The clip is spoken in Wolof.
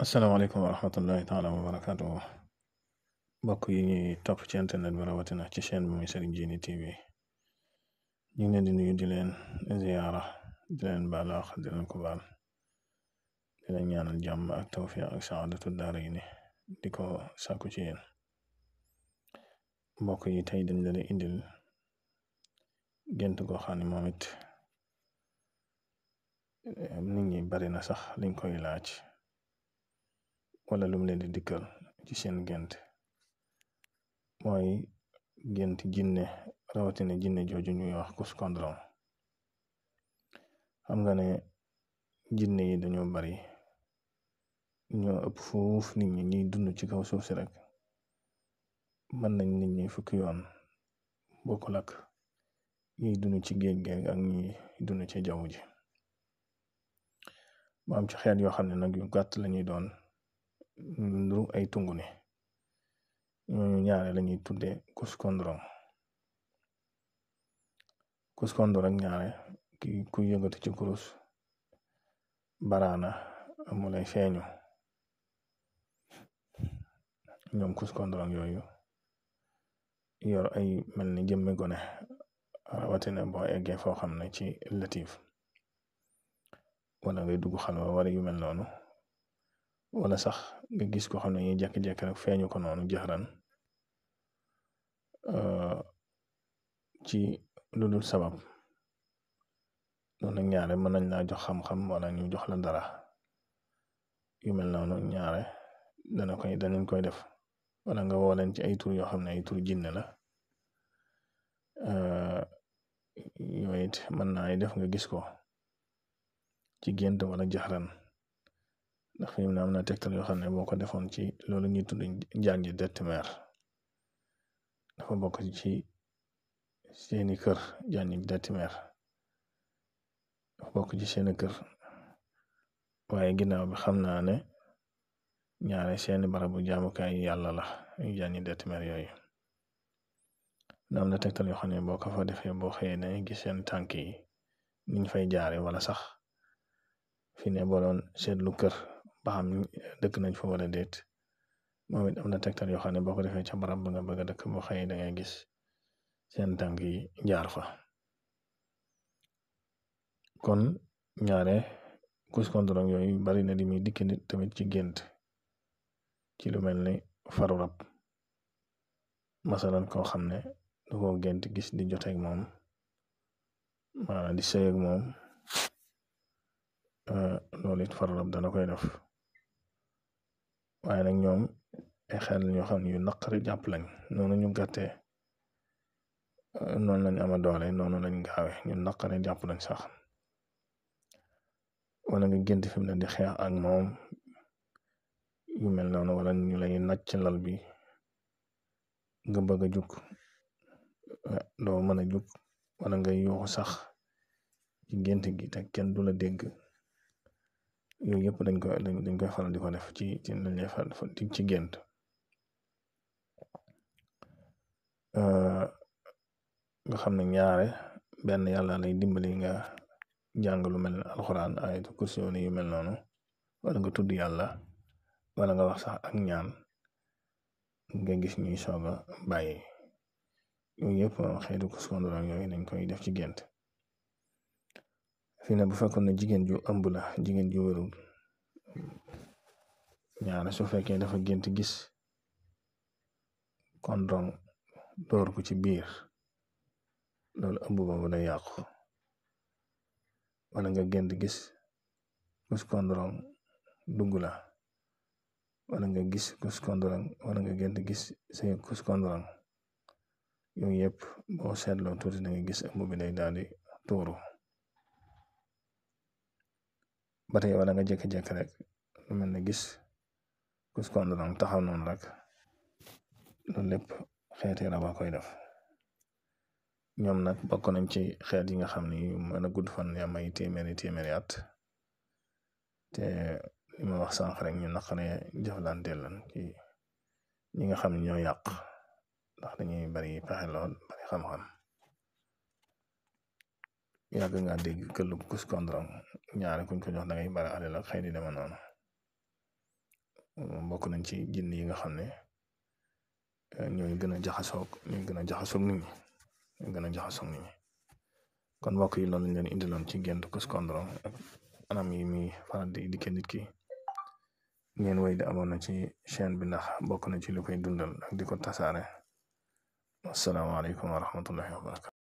asalaamaaleykum wa rahmatullahi taala wa barakaatu mbokk yi ñuy topp ci internet bi rawatina ci chaîne bi muy Serigne Djily TV ñu ngi leen di nuyu di leen ziyaara di leen baal wax di leen ko baal di leen ñaanal jàmm ak tawfiq ak saadatu daarayni di ko sàkku ci yéen mbokk yi tey dañ leen indil gént goo xam ne moom it nit ñi bari na sax liñ koy laaj wala lum leen di dikkal ci seen gént mooy gént jinne rawatina jinne jooju ñuy wax kuskondron. xam nga ne jinne yi dañoo bari, ñoo ëpp foofu nit ñi ñuy dund ci kaw suuf si rek mën nañ nit ñi fukki yoon bokkul ak ñuy dund ci géej géej ak ñuy dund ci jaww ji. mu am ci xeet yoo xam ne nag yu gàtt lañuy doon nuru ay tungu ne ñooñu ñaare lañuy tudde kuskondron. kuskondron ak ñaare ku yëngatu ci kurus baraana mu lay feeñu. ñoom kuskondron yooyu yor ay mel ni jëmmi gone rawatina boo eggee foo xam ne ci latif wala ngay dugg xalwa wala yu mel noonu, wala sax nga gis ko xam ne ñuy jekki-jekki rek feeñu ko noonu jaxran ci lu dul sabab. noonu ñaare mën nañ laa jox xam-xam wala ñu jox la dara yu mel noonu ñaare danañ koy def, wala nga woo leen ci ay tur yoo xam ne ay tur jinne la. yooyu it mën naa def nga gis ko ci gént wala jaxran, ndax fi mu ne am na tegtal yoo xam ne boo ko defoon ci loolu ñuy tudd njàngi detmer dafa bokk ci seeni kër. njàngi detmer dafa bokk ci seeni kër, waaye ginnaaw bi xam naa ne ñaare seeni barabu jaamukaay yàlla la njàngi detmer yooyu. am na tegtal yoo xam ne boo ko fa defee boo xëyee ne gis seen tànk yi niñ fay jaare, wala sax fi ne boo doon seetlu kër ba xam dëkk nañ fa wala déet, moom it am na tegtal yoo xam ne boo ko defee ca barab ba nga bëgg a dëkk boo xëyee da ngay gis seen tànk yi jaar fa. kon ñaare kuskondron yooyu bari na di muy dikk nit tamit ci gént ci lu mel ni faru rab. masalan koo xam ne du ko gént gis di joteeg moom maanaam di sëy ak moom, loolu it faru rab dana koy def. waaye nag ñoom ay xel ñoo xam ne yu naqari jàpp lañ, noonu ñu gàttee noonu lañ ama doole, noonu lañ gaawe, ñu naqari jàpp lañ sax. wala nga gént fi mu ne di xeex ak moom yu mel noonu, wala ñu lay nacc ci lal bi nga bëgg a jug doo mën a jug, wala nga yuuxu sax ci gént gi te kenn du la dégg. yooyu yëpp dañ koy faral di ko def ci lañ lay faral ci gént. nga xam ne ñaare benn yàlla lay dimbali nga jàng lu mel ne alxuraan ayatu kursi yu mel noonu, wala nga tudd yàlla, wala nga wax sax ak ñaan nga gis ñuy soog a bàyyi. yooyu yëpp xeetu kuskondron yooyu dañ koy def ci gént. fii ne bu fekkoon ne jigéen ju ëmb la, jigéen ju wérul, ñaare su fekkee dafa gént gis kondron door ko ci biir, loolu ëmb boobu day yàqu. wala nga gént gis kuskondron dugg la, wala nga gis kuskondron, wala nga gént gis say kuskondron, yooyu yëpp boo seetloo tuuti da nga gis ëmb bi day daal di tuuru. ba tey wala nga jékki-jékki rek lu mel ne gis kuskondron taxaw noonu rek, loolu lépp xeeti rab a koy def. ñoom nag bokk nañ ci xeet yi nga xam ne mën a gudd fan yam ay téeméeri at, te li ma wax sànq rek ñu naqaree jëflanteel lan ci ñi nga xam ne ñoo yàq, ndax dañuy bari pexe lool, bari xam-xam. yàgg nga dégg këlub kuskondron ñaare kuñ ko jox da ngay bari alal ak xëy di dema noonu. bokk nañ ci jinn yi nga xam ne ñooy gën a jaxasoog nit ñi ñooy gën a jaxasoog nit ñi. kon mbokk yi loolu lañ leen indiloon ci gént kuskondorong ak anam yi muy faral di dikkee nit ki. ngeen woy di amoon na ci chaîne bi ndax bokk na ci lu koy dundal ak di ko tasaare. asalaamaaleykum wa rahmatullahi wa barakatu.